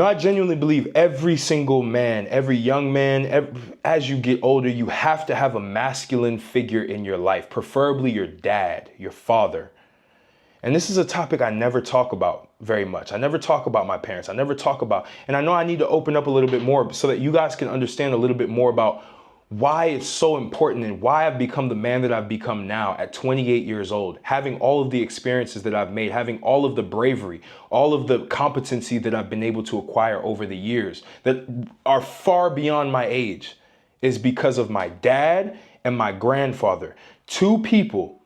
I genuinely believe every single man, every young man, as you get older, you have to have a masculine figure in your life, preferably your dad, your father. And this is a topic I never talk about very much. I never talk about my parents. I never talk about, and I know I need to open up a little bit more so that you guys can understand a little bit more about why it's so important and why I've become the man that I've become now at 28 years old, having all of the experiences that I've made, having all of the bravery, all of the competency that I've been able to acquire over the years that are far beyond my age, is because of my dad and my grandfather. Two people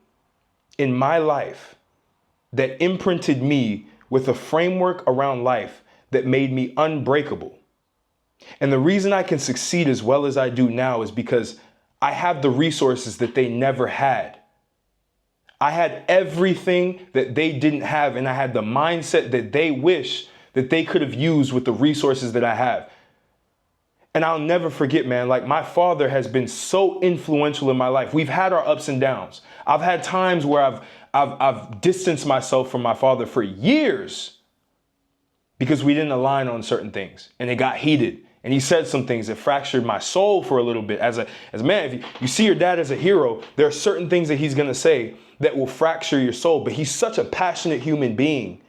in my life that imprinted me with a framework around life that made me unbreakable. And the reason I can succeed as well as I do now is because I have the resources that they never had. I had everything that they didn't have, and I had the mindset that they wish that they could have used with the resources that I have. And I'll never forget, man, like my father has been so influential in my life. We've had our ups and downs. I've had times where I've distanced myself from my father for years because we didn't align on certain things and it got heated. And he said some things that fractured my soul for a little bit. As a man, if you see your dad as a hero, there are certain things that he's going to say that will fracture your soul. But he's such a passionate human being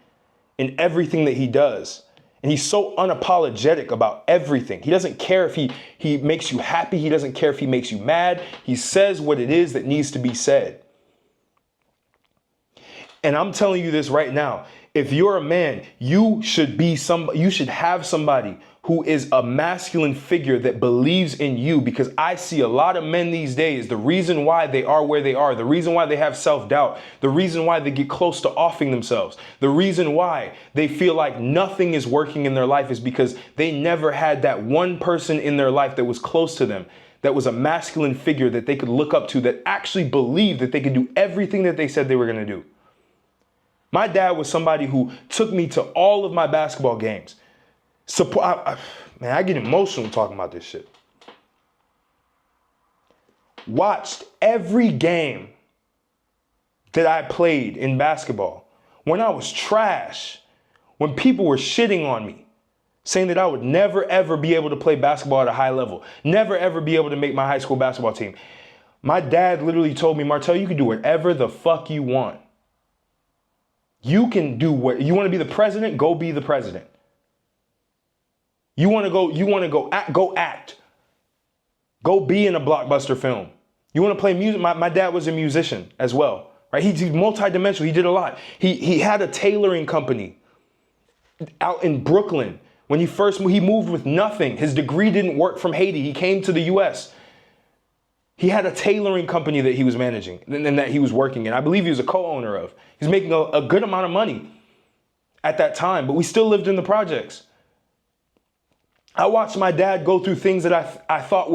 in everything that he does. And he's so unapologetic about everything. He doesn't care if he makes you happy. He doesn't care if he makes you mad. He says what it is that needs to be said. And I'm telling you this right now. If you're a man, you should have somebody who is a masculine figure that believes in you, because I see a lot of men these days, the reason why they are where they are, the reason why they have self-doubt, the reason why they get close to offing themselves, the reason why they feel like nothing is working in their life is because they never had that one person in their life that was close to them, that was a masculine figure that they could look up to, that actually believed that they could do everything that they said they were going to do. My dad was somebody who took me to all of my basketball games. Man, I get emotional talking about this shit. Watched every game that I played in basketball when I was trash, when people were shitting on me, saying that I would never, ever be able to play basketball at a high level, never, ever be able to make my high school basketball team. My dad literally told me, Martell, you can do whatever the fuck you want. You can do what you want to be the president, go be the president. You want to go act. Go be in a blockbuster film. You want to play music? My dad was a musician as well, right? He's multidimensional. He did a lot. He had a tailoring company out in Brooklyn. When he moved with nothing. His degree didn't work from Haiti. He came to the US. He had a tailoring company that he was managing and that he was working in. I believe he was a co-owner of. He's making a good amount of money at that time, but we still lived in the projects. I watched my dad go through things that I thought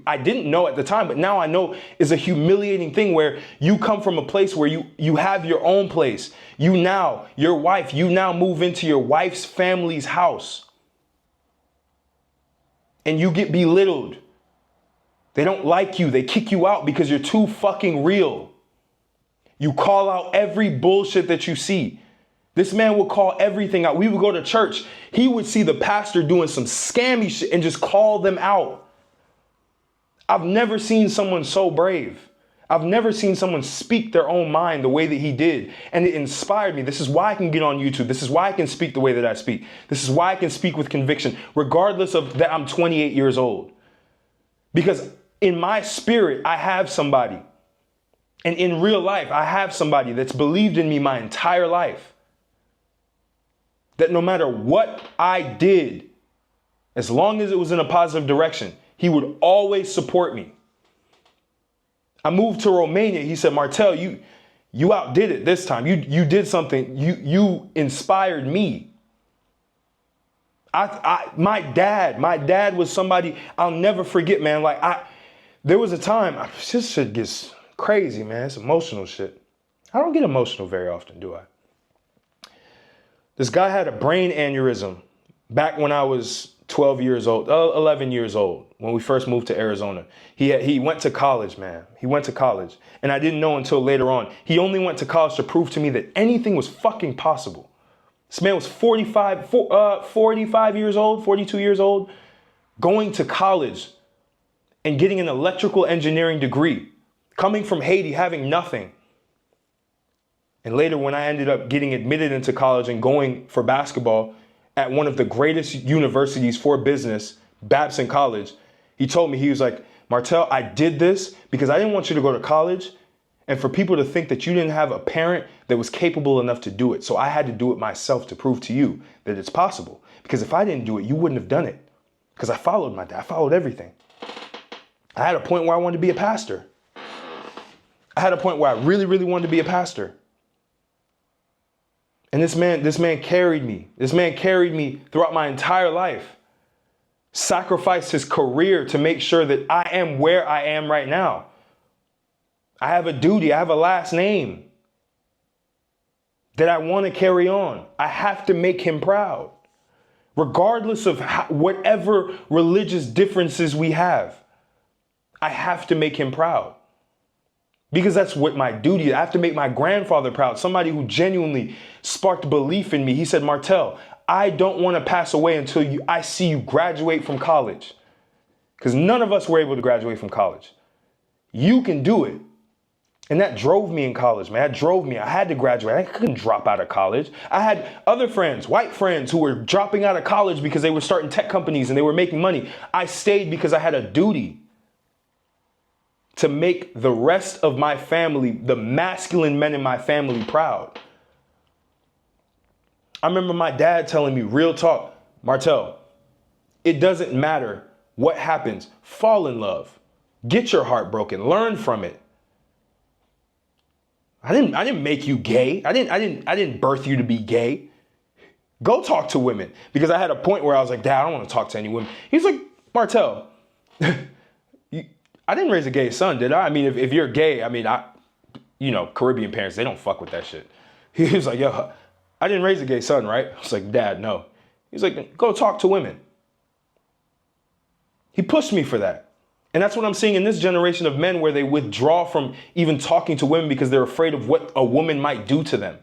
I didn't know at the time, but now I know is a humiliating thing, where you come from a place where you have your own place. You now move into your wife's family's house and you get belittled. They don't like you. They kick you out because you're too fucking real. You call out every bullshit that you see. This man would call everything out. We would go to church. He would see the pastor doing some scammy shit and just call them out. I've never seen someone so brave. I've never seen someone speak their own mind the way that he did. And it inspired me. This is why I can get on YouTube. This is why I can speak the way that I speak. This is why I can speak with conviction, regardless of that I'm 28 years old. Because in my spirit, I have somebody. And in real life, I have somebody that's believed in me my entire life. That no matter what I did, as long as it was in a positive direction, he would always support me. I moved to Romania. He said, Martell, you outdid it this time. You did something. You inspired me. My dad was somebody I'll never forget, man. There was a time, this shit gets crazy, man. It's emotional shit. I don't get emotional very often, do I? This guy had a brain aneurysm back when I was 11 years old, when we first moved to Arizona. He went to college, man. He went to college. And I didn't know until later on. He only went to college to prove to me that anything was fucking possible. This man was 45 years old, 42 years old, going to college and getting an electrical engineering degree, coming from Haiti, having nothing. And later, when I ended up getting admitted into college and going for basketball at one of the greatest universities for business, Babson College, he told me, he was like, Martel, I did this because I didn't want you to go to college and for people to think that you didn't have a parent that was capable enough to do it. So I had to do it myself to prove to you that it's possible. Because if I didn't do it, you wouldn't have done it. Because I followed my dad. I followed everything. I had a point where I wanted to be a pastor. I had a point where I really, really wanted to be a pastor. And this man carried me. This man carried me throughout my entire life. Sacrificed his career to make sure that I am where I am right now. I have a duty. I have a last name that I want to carry on. I have to make him proud, regardless of whatever religious differences we have. I have to make him proud because that's what my duty is. I have to make my grandfather proud, somebody who genuinely sparked belief in me. He said, Martel, I don't want to pass away until I see you graduate from college, because none of us were able to graduate from college. You can do it. And that drove me in college, man. That drove me. I had to graduate. I couldn't drop out of college. I had other friends, white friends, who were dropping out of college because they were starting tech companies and they were making money. I stayed because I had a duty to make the rest of my family, the masculine men in my family, proud. I remember my dad telling me, real talk, Martel, it doesn't matter what happens. Fall in love. Get your heart broken. Learn from it. I didn't make you gay. I didn't birth you to be gay. Go talk to women. Because I had a point where I was like, Dad, I don't want to talk to any women. He's like, Martel, I didn't raise a gay son, did I? I mean, if you're gay, I mean, Caribbean parents, they don't fuck with that shit. He was like, yo, I didn't raise a gay son, right? I was like, Dad, no. He's like, go talk to women. He pushed me for that. And that's what I'm seeing in this generation of men, where they withdraw from even talking to women because they're afraid of what a woman might do to them.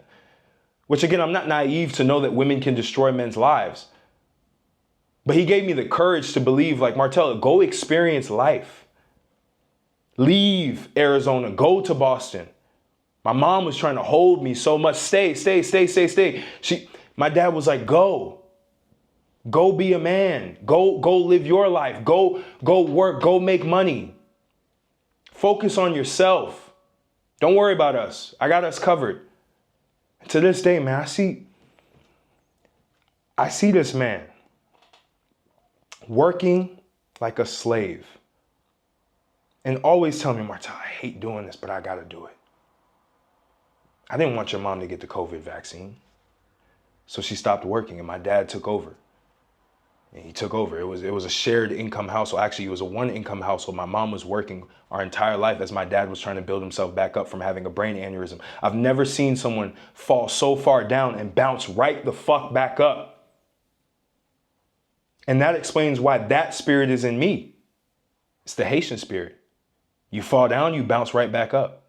Which, again, I'm not naive to know that women can destroy men's lives. But he gave me the courage to believe, like, Martel, go experience life. Leave Arizona. Go to Boston. My mom was trying to hold me so much. Stay. My dad was like, go. Go be a man. Go live your life. Go work. Go make money. Focus on yourself. Don't worry about us. I got us covered. And to this day, man, I see this man working like a slave and always telling me, Martel, I hate doing this, but I got to do it. I didn't want your mom to get the COVID vaccine. So she stopped working and my dad took over. And he took over. It was a shared income household. Actually, it was a one income household. My mom was working our entire life as my dad was trying to build himself back up from having a brain aneurysm. I've never seen someone fall so far down and bounce right the fuck back up. And that explains why that spirit is in me. It's the Haitian spirit. You fall down, you bounce right back up.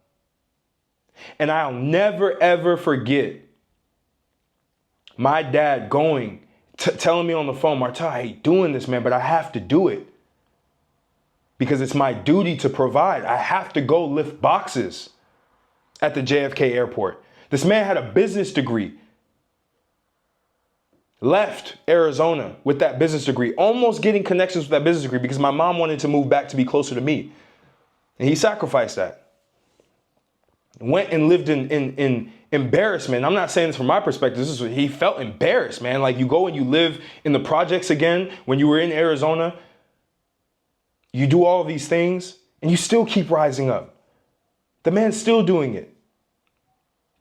And I'll never, ever forget my dad telling me on the phone, Martel, I hate doing this, man, but I have to do it because it's my duty to provide. I have to go lift boxes at the JFK airport. This man had a business degree, left Arizona with that business degree, almost getting connections with that business degree because my mom wanted to move back to be closer to me. And he sacrificed that. Went and lived in embarrassment. I'm not saying this from my perspective. This is what he felt embarrassed, man. Like, you go and you live in the projects again when you were in Arizona. You do all of these things and you still keep rising up. The man's still doing it.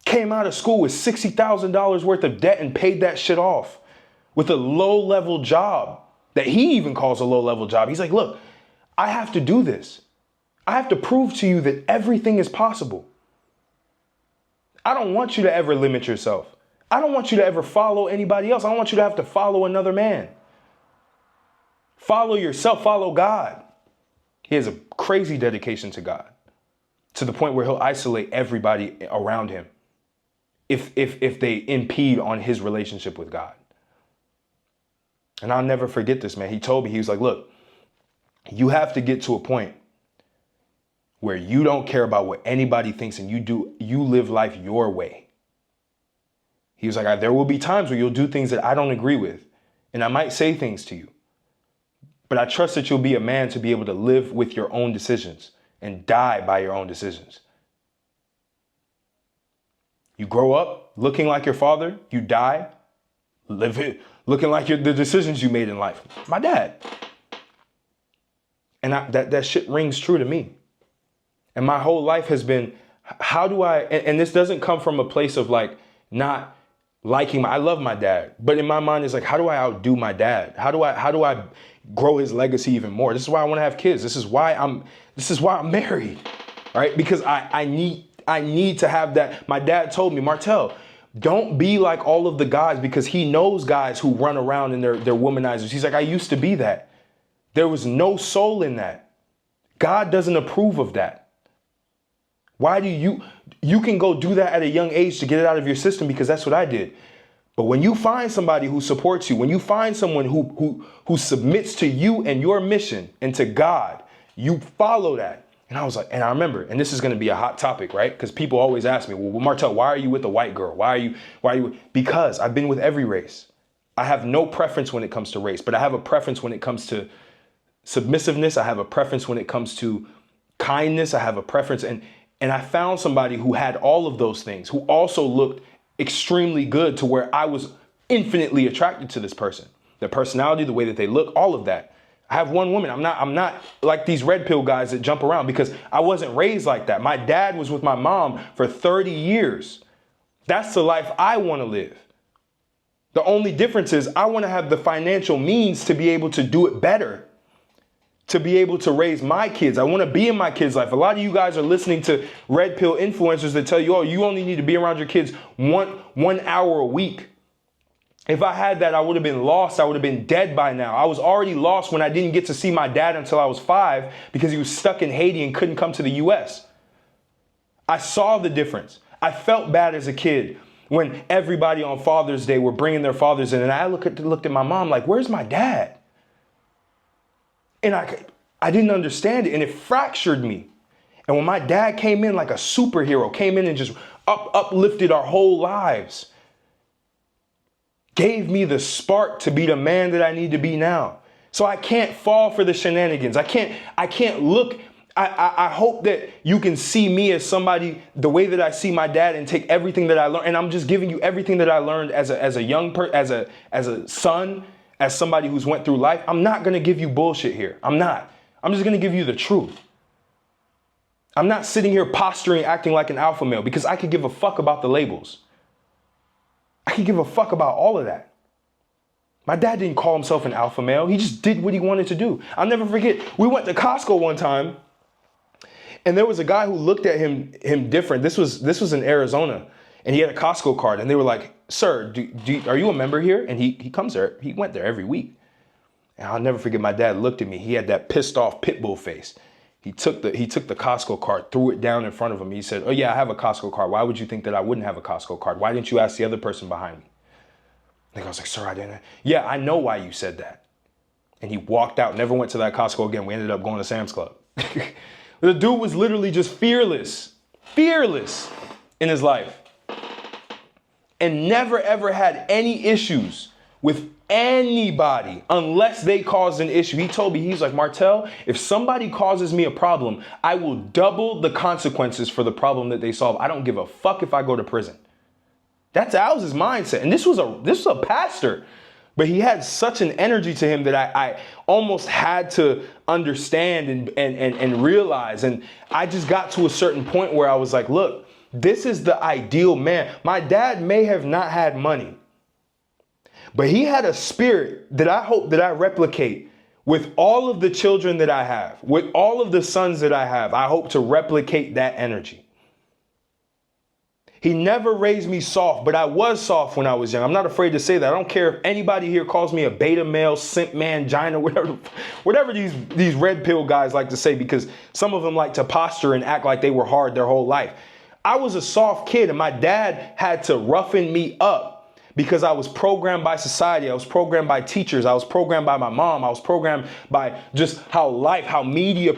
Came out of school with $60,000 worth of debt and paid that shit off with a low-level job that he even calls a low-level job. He's like, look, I have to do this. I have to prove to you that everything is possible. I don't want you to ever limit yourself. I don't want you to ever follow anybody else. I don't want you to have to follow another man. Follow yourself, follow God. He has a crazy dedication to God, to the point where he'll isolate everybody around him if they impede on his relationship with God. And I'll never forget this, man. He told me, he was like, look, you have to get to a point where you don't care about what anybody thinks and you live life your way. He was like, there will be times where you'll do things that I don't agree with. And I might say things to you. But I trust that you'll be a man to be able to live with your own decisions and die by your own decisions. You grow up looking like your father, you die looking like the decisions you made in life. My dad. And that shit rings true to me. And my whole life has been, how do I, and this doesn't come from a place of like not liking I love my dad, but in my mind it's like, how do I outdo my dad? How do I grow his legacy even more? This is why I want to have kids. This is why I'm married, right? Because I need to have that. My dad told me, Martell, don't be like all of the guys, because he knows guys who run around and they're womanizers. He's like, I used to be that. There was no soul in that. God doesn't approve of that. Why do you can go do that at a young age to get it out of your system, because that's what I did. But when you find somebody who supports you, when you find someone who submits to you and your mission and to God, you follow that. And I was like, and I remember, and this is going to be a hot topic, right? Because people always ask me, well, Martell, why are you with a white girl? Why are you? Because I've been with every race. I have no preference when it comes to race, but I have a preference when it comes to submissiveness. I have a preference when it comes to kindness. I have a preference. And I found somebody who had all of those things, who also looked extremely good, to where I was infinitely attracted to this person. Their personality, the way that they look, all of that. I have one woman. I'm not like these red pill guys that jump around, because I wasn't raised like that. My dad was with my mom for 30 years. That's the life I want to live. The only difference is I want to have the financial means to be able to do it better, to be able to raise my kids. I want to be in my kids' life. A lot of you guys are listening to red pill influencers that tell you, oh, you only need to be around your kids one hour a week. If I had that, I would have been lost. I would have been dead by now. I was already lost when I didn't get to see my dad until I was 5, because he was stuck in Haiti and couldn't come to the US. I saw the difference. I felt bad as a kid when everybody on Father's Day were bringing their fathers in. And I looked at my mom like, where's my dad? And I didn't understand it, and it fractured me. And when my dad came in like a superhero, came in and just uplifted our whole lives, gave me the spark to be the man that I need to be now. So I can't fall for the shenanigans. I can't look. I hope that you can see me as somebody the way that I see my dad, and take everything that I learned. And I'm just giving you everything that I learned as a young person, as a son, as somebody who's went through life. I'm not going to give you bullshit here. I'm not. I'm just going to give you the truth. I'm not sitting here posturing, acting like an alpha male, because I could give a fuck about the labels. I could give a fuck about all of that. My dad didn't call himself an alpha male. He just did what he wanted to do. I'll never forget. We went to Costco one time, and there was a guy who looked at him different. This was in Arizona, and he had a Costco card, and they were like, sir, are you a member here? And he comes there. He went there every week. And I'll never forget, my dad looked at me. He had that pissed off pit bull face. He took the Costco card, threw it down in front of him. He said, oh yeah, I have a Costco card. Why would you think that I wouldn't have a Costco card? Why didn't you ask the other person behind me? And I was like, sir, I didn't. Yeah, I know why you said that. And he walked out, never went to that Costco again. We ended up going to Sam's Club. The dude was literally just fearless in his life. And never ever had any issues with anybody unless they caused an issue. He told me, he's like, Martell, if somebody causes me a problem, I will double the consequences for the problem that they solve. I don't give a fuck if I go to prison. That was his mindset. And this was a pastor, but he had such an energy to him that I almost had to understand and realize. And I just got to a certain point where I was like, look, this is the ideal man. My dad may have not had money, but he had a spirit that I hope that I replicate with all of the children that I have, with all of the sons that I have. I hope to replicate that energy. He never raised me soft, but I was soft when I was young. I'm not afraid to say that. I don't care if anybody here calls me a beta male, simp man, gina, whatever these red pill guys like to say, because some of them like to posture and act like they were hard their whole life. I was a soft kid and my dad had to roughen me up because I was programmed by society. I was programmed by teachers. I was programmed by my mom. I was programmed by just how media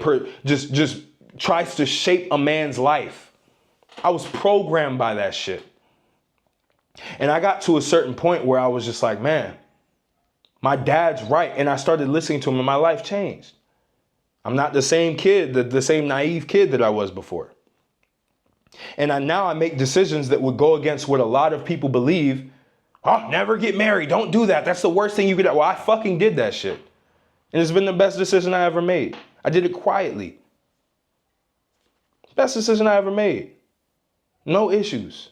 just tries to shape a man's life. I was programmed by that shit. And I got to a certain point where I was just like, man, my dad's right. And I started listening to him and my life changed. I'm not the same kid, the same naive kid that I was before. And now I make decisions that would go against what a lot of people believe. Oh, never get married. Don't do that. That's the worst thing you could do. Well, I fucking did that shit. And it's been the best decision I ever made. I did it quietly. Best decision I ever made. No issues.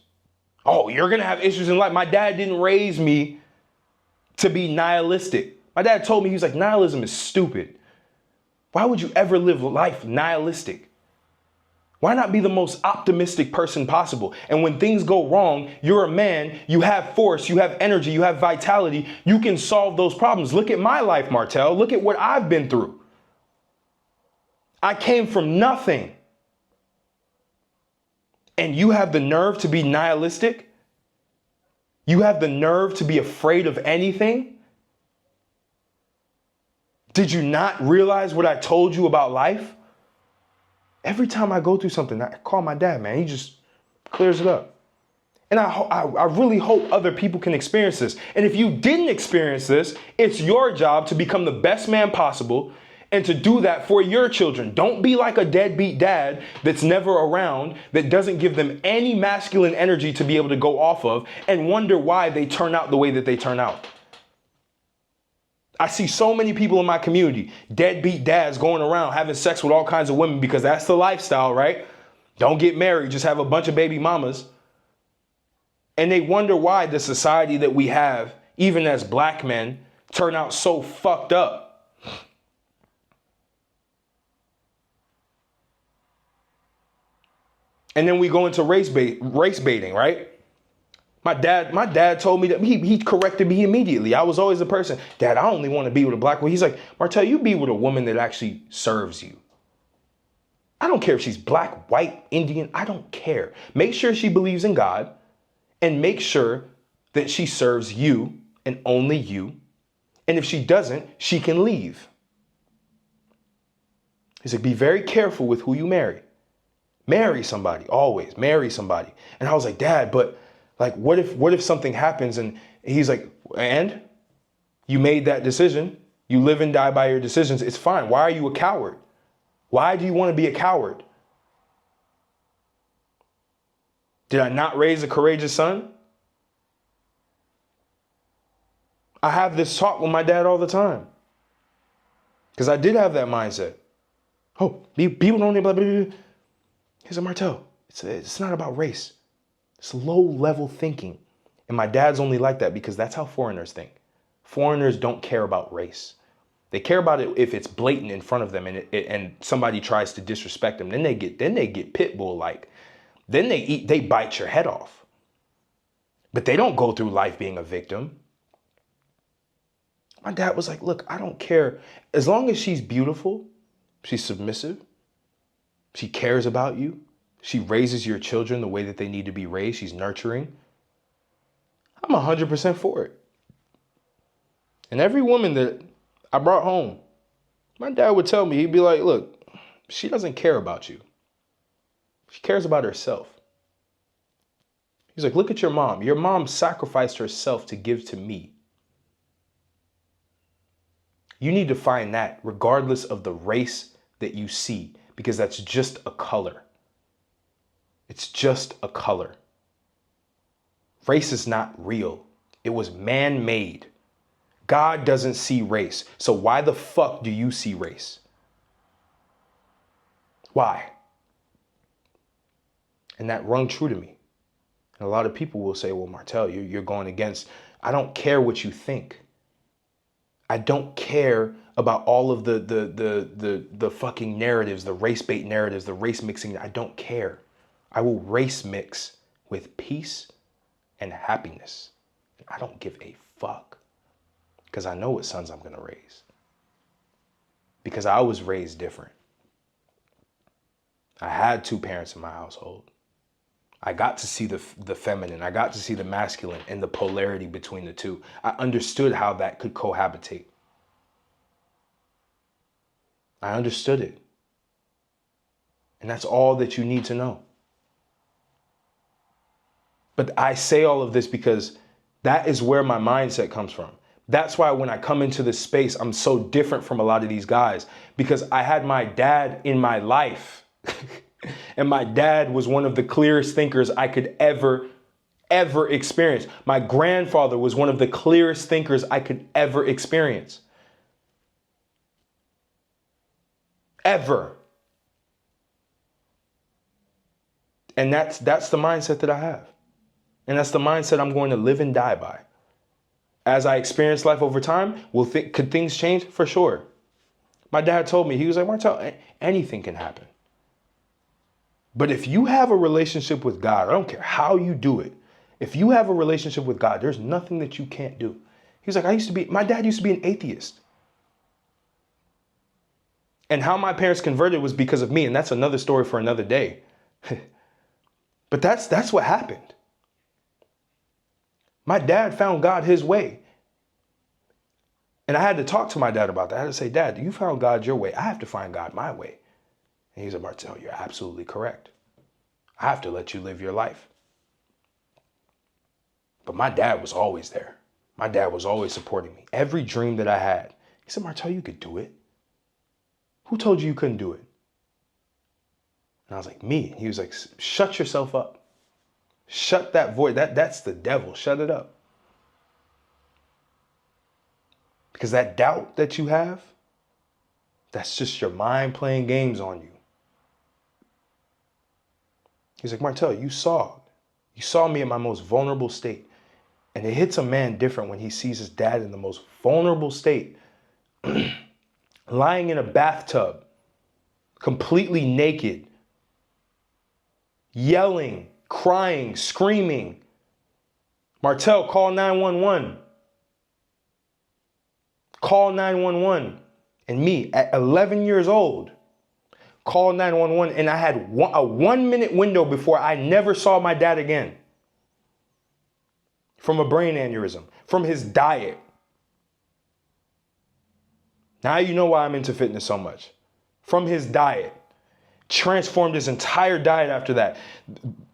Oh, you're going to have issues in life. My dad didn't raise me to be nihilistic. My dad told me, he was like, nihilism is stupid. Why would you ever live life nihilistic? Why not be the most optimistic person possible? And when things go wrong, you're a man, you have force, you have energy, you have vitality. You can solve those problems. Look at my life, Martell. Look at what I've been through. I came from nothing. And you have the nerve to be nihilistic? You have the nerve to be afraid of anything? Did you not realize what I told you about life? Every time I go through something, I call my dad, man. He just clears it up. And I really hope other people can experience this. And if you didn't experience this, it's your job to become the best man possible and to do that for your children. Don't be like a deadbeat dad that's never around, that doesn't give them any masculine energy to be able to go off of and wonder why they turn out the way that they turn out. I see so many people in my community, deadbeat dads going around having sex with all kinds of women because that's the lifestyle, right? Don't get married, just have a bunch of baby mamas. And they wonder why the society that we have, even as black men, turn out so fucked up. And then we go into race baiting, right? My dad told me that he corrected me immediately. I was always the person, Dad, I only want to be with a black woman. He's like, Martell, you be with a woman that actually serves you. I don't care if she's black, white, Indian. I don't care. Make sure she believes in God and make sure that she serves you and only you. And if she doesn't, she can leave. He's like, be very careful with who you marry. Marry somebody, always marry somebody. And I was like, Dad, but like, what if something happens? And he's like, and you made that decision. You live and die by your decisions. It's fine. Why are you a coward? Why do you want to be a coward? Did I not raise a courageous son? I have this talk with my dad all the time. Because I did have that mindset. Oh, people don't blah, blah, blah. He's a Martell. It's not about race. It's low-level thinking. And my dad's only like that because that's how foreigners think. Foreigners don't care about race. They care about it if it's blatant in front of them and somebody tries to disrespect them. Then they get pit bull-like. Then they bite your head off. But they don't go through life being a victim. My dad was like, look, I don't care. As long as she's beautiful, she's submissive, she cares about you, she raises your children the way that they need to be raised, she's nurturing, I'm 100% for it. And every woman that I brought home, my dad would tell me, he'd be like, look, she doesn't care about you. She cares about herself. He's like, look at your mom. Your mom sacrificed herself to give to me. You need to find that regardless of the race that you see, because that's just a color. It's just a color. Race is not real. It was man-made. God doesn't see race. So why the fuck do you see race? Why? And that rung true to me. And a lot of people will say, well, Martell, you're going against. I don't care what you think. I don't care about all of the fucking narratives, the race bait narratives, the race mixing. I don't care. I will race mix with peace and happiness. I don't give a fuck because I know what sons I'm going to raise. Because I was raised different. I had two parents in my household. I got to see the feminine. I got to see the masculine and the polarity between the two. I understood how that could cohabitate. I understood it. And that's all that you need to know. But I say all of this because that is where my mindset comes from. That's why when I come into this space, I'm so different from a lot of these guys, because I had my dad in my life. And my dad was one of the clearest thinkers I could ever experience. My grandfather was one of the clearest thinkers I could ever experience. Ever. And that's the mindset that I have. And that's the mindset I'm going to live and die by. As I experience life over time, could things change? For sure. My dad told me, he was like, Martel, anything can happen. But if you have a relationship with God, I don't care how you do it. If you have a relationship with God, there's nothing that you can't do. He was like, my dad used to be an atheist. And how my parents converted was because of me. And that's another story for another day. But that's what happened. My dad found God his way. And I had to talk to my dad about that. I had to say, Dad, you found God your way. I have to find God my way. And he's like, Martel, you're absolutely correct. I have to let you live your life. But my dad was always there. My dad was always supporting me. Every dream that I had, he said, Martel, you could do it. Who told you couldn't do it? And I was like, me. He was like, shut yourself up. Shut that voice. That's the devil. Shut it up. Because that doubt that you have, that's just your mind playing games on you. He's like, Martel, you saw me in my most vulnerable state. And it hits a man different when he sees his dad in the most vulnerable state, lying in a bathtub, completely naked, yelling, crying, screaming. Martel, call 911. Call 911. And me, at 11 years old, call 911, and I had a 1 minute window before I never saw my dad again. From a brain aneurysm, from his diet. Now you know why I'm into fitness so much. From his diet. Transformed his entire diet after that.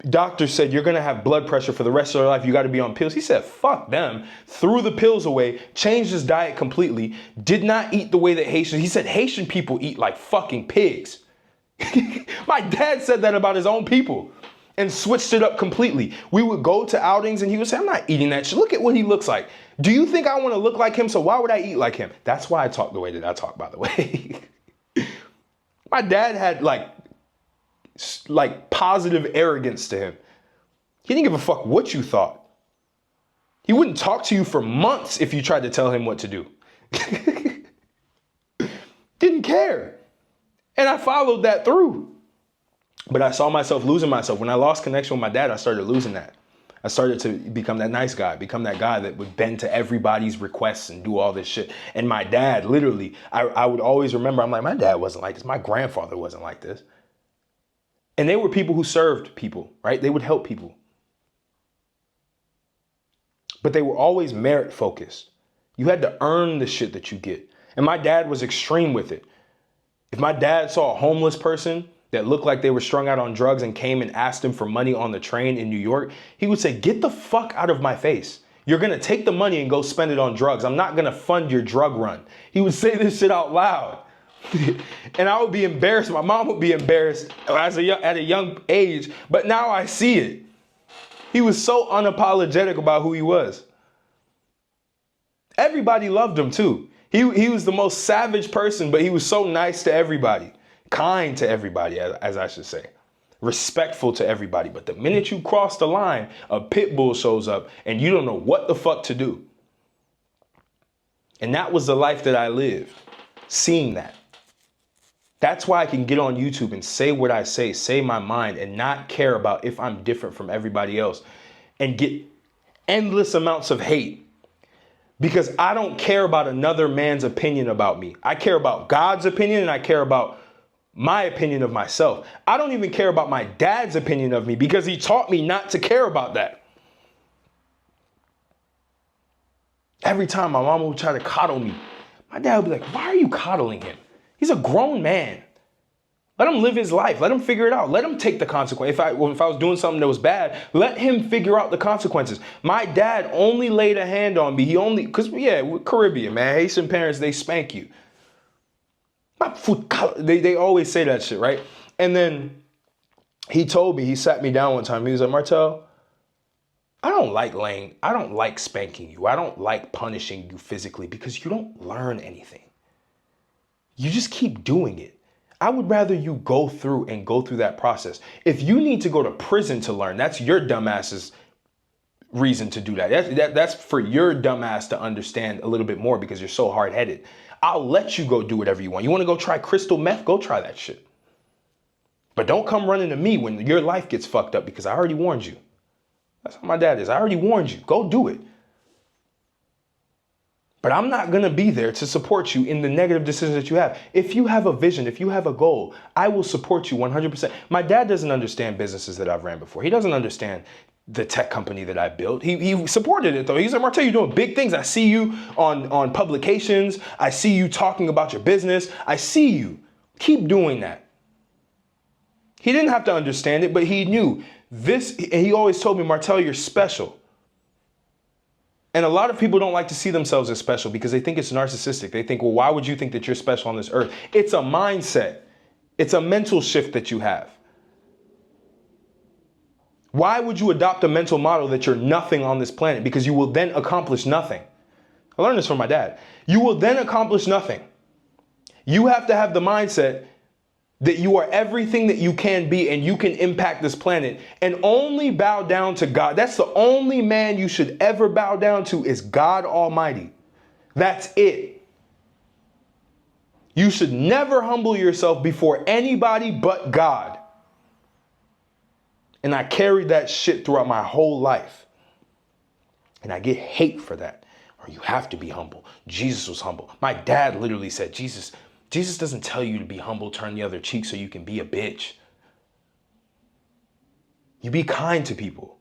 Doctor said, you're going to have blood pressure for the rest of your life. You got to be on pills. He said, fuck them. Threw the pills away. Changed his diet completely. Did not eat the way that Haitians. He said Haitian people eat like fucking pigs. My dad said that about his own people. And switched it up completely. We would go to outings and he would say, I'm not eating that shit. Look at what he looks like. Do you think I want to look like him? So why would I eat like him? That's why I talk the way that I talk, by the way. My dad had like positive arrogance to him. He didn't give a fuck what you thought. He wouldn't talk to you for months if you tried to tell him what to do. Didn't care. And I followed that through. But I saw myself losing myself. When I lost connection with my dad, I started losing that. I started to become that nice guy, become that guy that would bend to everybody's requests and do all this shit. And my dad, literally, I would always remember, I'm like, my dad wasn't like this. My grandfather wasn't like this. And they were people who served people, right? They would help people. But they were always merit focused. You had to earn the shit that you get. And my dad was extreme with it. If my dad saw a homeless person that looked like they were strung out on drugs and came and asked him for money on the train in New York, he would say, get the fuck out of my face. You're going to take the money and go spend it on drugs. I'm not going to fund your drug run. He would say this shit out loud. And I would be embarrassed. My mom would be embarrassed at a young age. But now I see it. He was so unapologetic about who he was. Everybody loved him too. He was the most savage person, but he was so nice to everybody. Kind to everybody, as I should say. Respectful to everybody. But the minute you cross the line, a pit bull shows up and you don't know what the fuck to do. And that was the life that I lived. Seeing that. That's why I can get on YouTube and say what I say my mind, and not care about if I'm different from everybody else, and get endless amounts of hate. Because I don't care about another man's opinion about me. I care about God's opinion, and I care about my opinion of myself. I don't even care about my dad's opinion of me because he taught me not to care about that. Every time my mama would try to coddle me, my dad would be like, why are you coddling him? He's a grown man. Let him live his life. Let him figure it out. Let him take the consequence. If I was doing something that was bad, let him figure out the consequences. My dad only laid a hand on me. Because we're Caribbean, man. Haitian parents, they spank you. They always say that shit, right? And then he sat me down one time. He was like, Martel, I don't like spanking you. I don't like punishing you physically because you don't learn anything. You just keep doing it. I would rather you go through that process. If you need to go to prison to learn, that's your dumbass's reason to do that. That's for your dumbass to understand a little bit more because you're so hard-headed. I'll let you go do whatever you want. You want to go try crystal meth? Go try that shit. But don't come running to me when your life gets fucked up because I already warned you. That's how my dad is. I already warned you. Go do it. But I'm not going to be there to support you in the negative decisions that you have. If you have a vision, if you have a goal, I will support you 100%. My dad doesn't understand businesses that I've ran before. He doesn't understand the tech company that I built. He supported it though. He's like, Martel, you're doing big things. I see you on publications. I see you talking about your business. I see you. Keep doing that. He didn't have to understand it, but he knew this. And he always told me, Martel, you're special. And a lot of people don't like to see themselves as special because they think it's narcissistic. They think, well, why would you think that you're special on this earth? It's a mindset. It's a mental shift that you have. Why would you adopt a mental model that you're nothing on this planet? Because you will then accomplish nothing. I learned this from my dad. You will then accomplish nothing. You have to have the mindset that you are everything that you can be and you can impact this planet and only bow down to God. That's the only man you should ever bow down to is God Almighty. That's it. You should never humble yourself before anybody but God. And I carried that shit throughout my whole life. And I get hate for that. Or you have to be humble. Jesus was humble. My dad literally said, Jesus doesn't tell you to be humble, turn the other cheek so you can be a bitch. You be kind to people.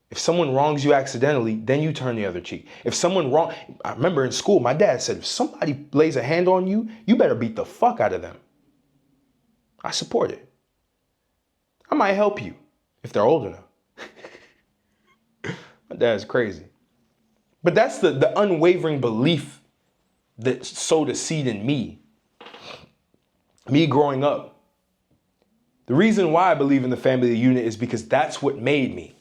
If someone wrongs you accidentally, then you turn the other cheek. I remember in school, my dad said, if somebody lays a hand on you, you better beat the fuck out of them. I support it. I might help you if they're old enough. My dad's crazy. But that's the unwavering belief that sowed a seed in me. Me growing up. The reason why I believe in the family unit is because that's what made me.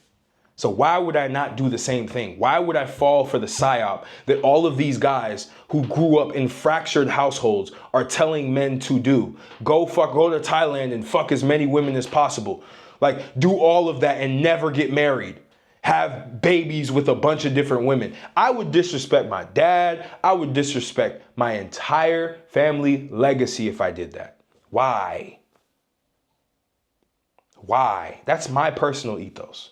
So why would I not do the same thing? Why would I fall for the psyop that all of these guys who grew up in fractured households are telling men to do? Go to Thailand and fuck as many women as possible. Like, do all of that and never get married. Have babies with a bunch of different women. I would disrespect my dad. I would disrespect my entire family legacy if I did that. Why? Why? That's my personal ethos.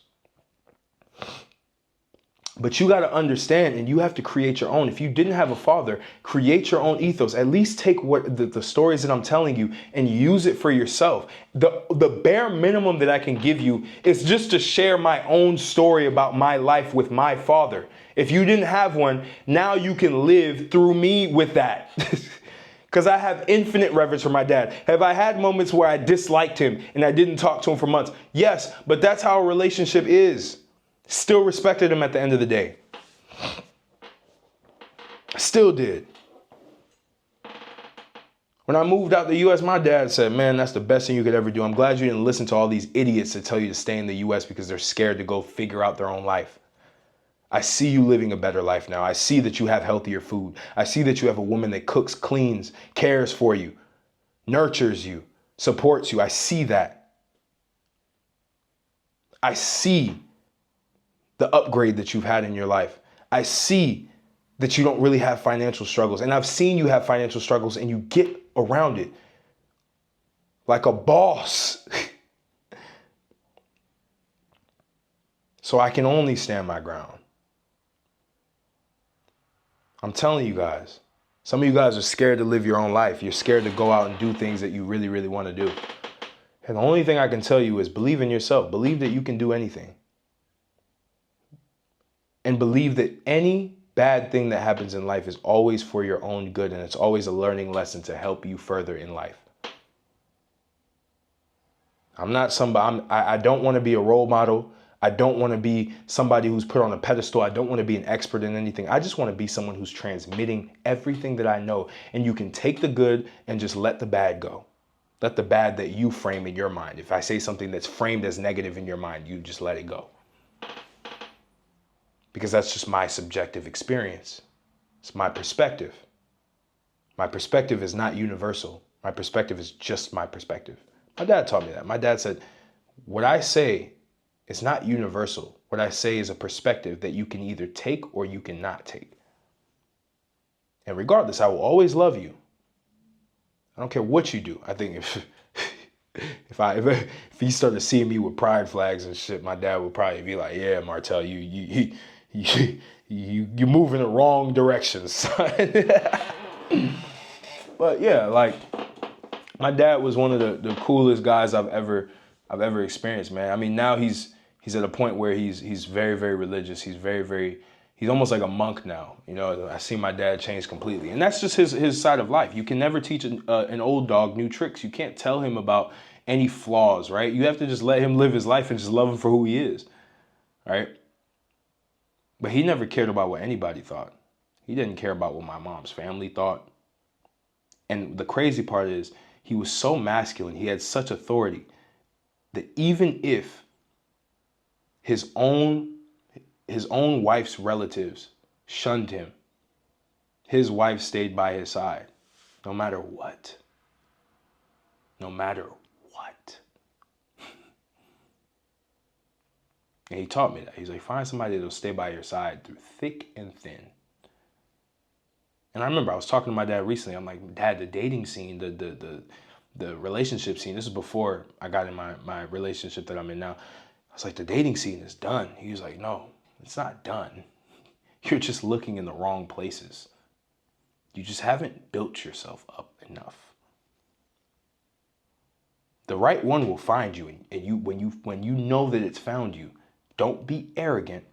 But you got to understand, and you have to create your own. If you didn't have a father, create your own ethos. At least take what the stories that I'm telling you and use it for yourself. The bare minimum that I can give you is just to share my own story about my life with my father. If you didn't have one, now you can live through me with that. Because I have infinite reverence for my dad. Have I had moments where I disliked him and I didn't talk to him for months? Yes, but that's how a relationship is. Still respected him at the end of the day. Still did. When I moved out the U.S., my dad said, man, that's the best thing you could ever do. I'm glad you didn't listen to all these idiots that tell you to stay in the U.S. because they're scared to go figure out their own life. I see you living a better life now. I see that you have healthier food. I see that you have a woman that cooks, cleans, cares for you, nurtures you, supports you. I see that. I see the upgrade that you've had in your life. I see that you don't really have financial struggles. And I've seen you have financial struggles and you get around it like a boss. So I can only stand my ground. I'm telling you guys, Some of you guys are scared to live your own life. You're scared to go out and do things that you really, really want to do. And the only thing I can tell you is believe in yourself. Believe that you can do anything. And believe that any bad thing that happens in life is always for your own good, and it's always a learning lesson to help you further in life. I'm not somebody, I don't want to be a role model. I don't want to be somebody who's put on a pedestal. I don't want to be an expert in anything. I just want to be someone who's transmitting everything that I know. And you can take the good and just let the bad go. Let the bad that you frame in your mind. If I say something that's framed as negative in your mind, you just let it go. Because that's just my subjective experience. It's my perspective. My perspective is not universal. My perspective is just my perspective. My dad taught me that. My dad said, what I say is not universal. What I say is a perspective that you can either take or you cannot take. And regardless, I will always love you. I don't care what you do. I think if he started seeing me with pride flags and shit, my dad would probably be like, yeah, Martell, you're moving the wrong direction, son. But yeah, like, my dad was one of the coolest guys I've ever experienced, man. I mean, now he's at a point where he's very, very religious. He's almost like a monk now. You know, I see my dad change completely. And that's just his side of life. You can never teach an old dog new tricks. You can't tell him about any flaws, right? You have to just let him live his life and just love him for who he is, right? But he never cared about what anybody thought. He didn't care about what my mom's family thought. And the crazy part is, he was so masculine, he had such authority, that even if his own wife's relatives shunned him, his wife stayed by his side, no matter what. No matter what. And he taught me that. He's like, find somebody that'll stay by your side through thick and thin. And I remember I was talking to my dad recently. I'm like, Dad, the dating scene, the relationship scene, this is before I got in my relationship that I'm in now. I was like, the dating scene is done. He was like, no, it's not done. You're just looking in the wrong places. You just haven't built yourself up enough. The right one will find you, and when you know that it's found you, don't be arrogant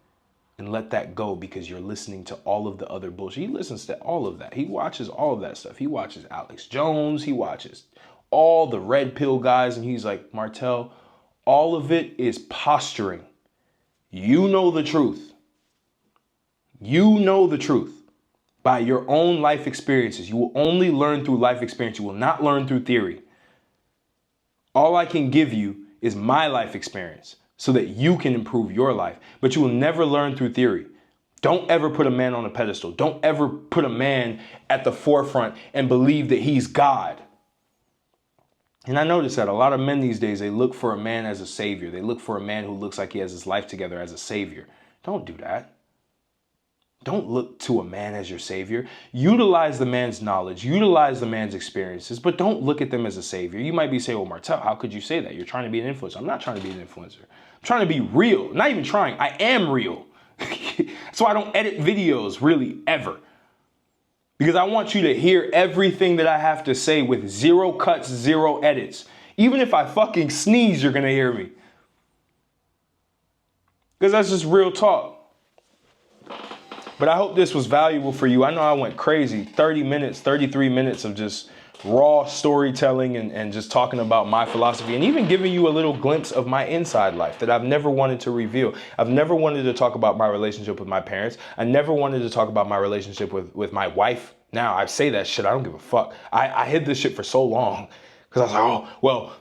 and let that go because you're listening to all of the other bullshit. He listens to all of that. He watches all of that stuff. He watches Alex Jones. He watches all the red pill guys. And he's like, Martell, all of it is posturing. You know the truth. You know the truth by your own life experiences. You will only learn through life experience. You will not learn through theory. All I can give you is my life experience, so that you can improve your life. But you will never learn through theory. Don't ever put a man on a pedestal. Don't ever put a man at the forefront and believe that he's God. And I notice that a lot of men these days, they look for a man as a savior. They look for a man who looks like he has his life together as a savior. Don't do that. Don't look to a man as your savior. Utilize the man's knowledge. Utilize the man's experiences, but don't look at them as a savior. You might be saying, well, Martell, how could you say that? You're trying to be an influencer. I'm not trying to be an influencer. I'm trying to be real. Not even trying. I am real. So I don't edit videos really ever. Because I want you to hear everything that I have to say with zero cuts, zero edits. Even if I fucking sneeze, you're going to hear me. Because that's just real talk. But I hope this was valuable for you. I know I went crazy. 30 minutes, 33 minutes of just raw storytelling and just talking about my philosophy and even giving you a little glimpse of my inside life that I've never wanted to reveal. I've never wanted to talk about my relationship with my parents. I never wanted to talk about my relationship with my wife. Now I say that shit. I don't give a fuck. I hid this shit for so long because I was like, oh, well,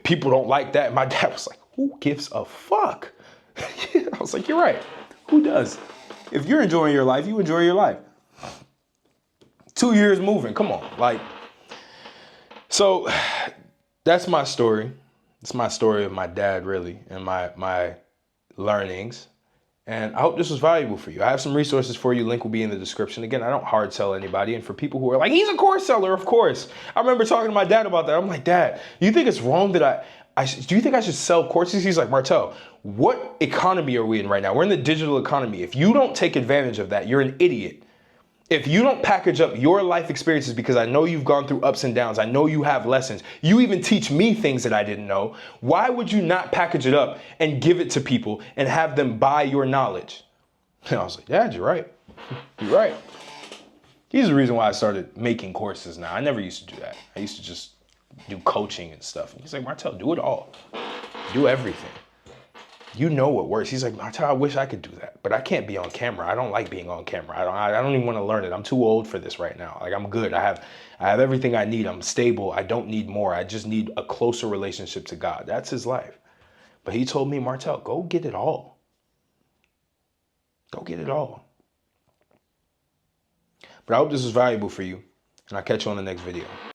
people don't like that. My dad was like, who gives a fuck? I was like, you're right. Who does? If you're enjoying your life, you enjoy your life. 2 years moving, come on. Like, so that's my story. It's my story of my dad, really, and my learnings. And I hope this was valuable for you. I have some resources for you. Link will be in the description. Again, I don't hard sell anybody. And for people who are like, he's a course seller, of course. I remember talking to my dad about that. I'm like, Dad, do you think it's wrong that do you think I should sell courses? He's like, Martell, what economy are we in right now? We're in the digital economy. If you don't take advantage of that, you're an idiot. If you don't package up your life experiences, because I know you've gone through ups and downs, I know you have lessons, you even teach me things that I didn't know, why would you not package it up and give it to people and have them buy your knowledge? And I was like, Dad, you're right. You're right. He's the reason why I started making courses now. I never used to do that. I used to just do coaching and stuff. And he's like, Martell, do it all. Do everything. You know what works. He's like, Martell, I wish I could do that, but I can't be on camera. I don't like being on camera. I don't even want to learn it. I'm too old for this right now. Like, I'm good. I have everything I need. I'm stable. I don't need more. I just need a closer relationship to God. That's his life. But he told me, Martell, go get it all. Go get it all. But I hope this was valuable for you, and I'll catch you on the next video.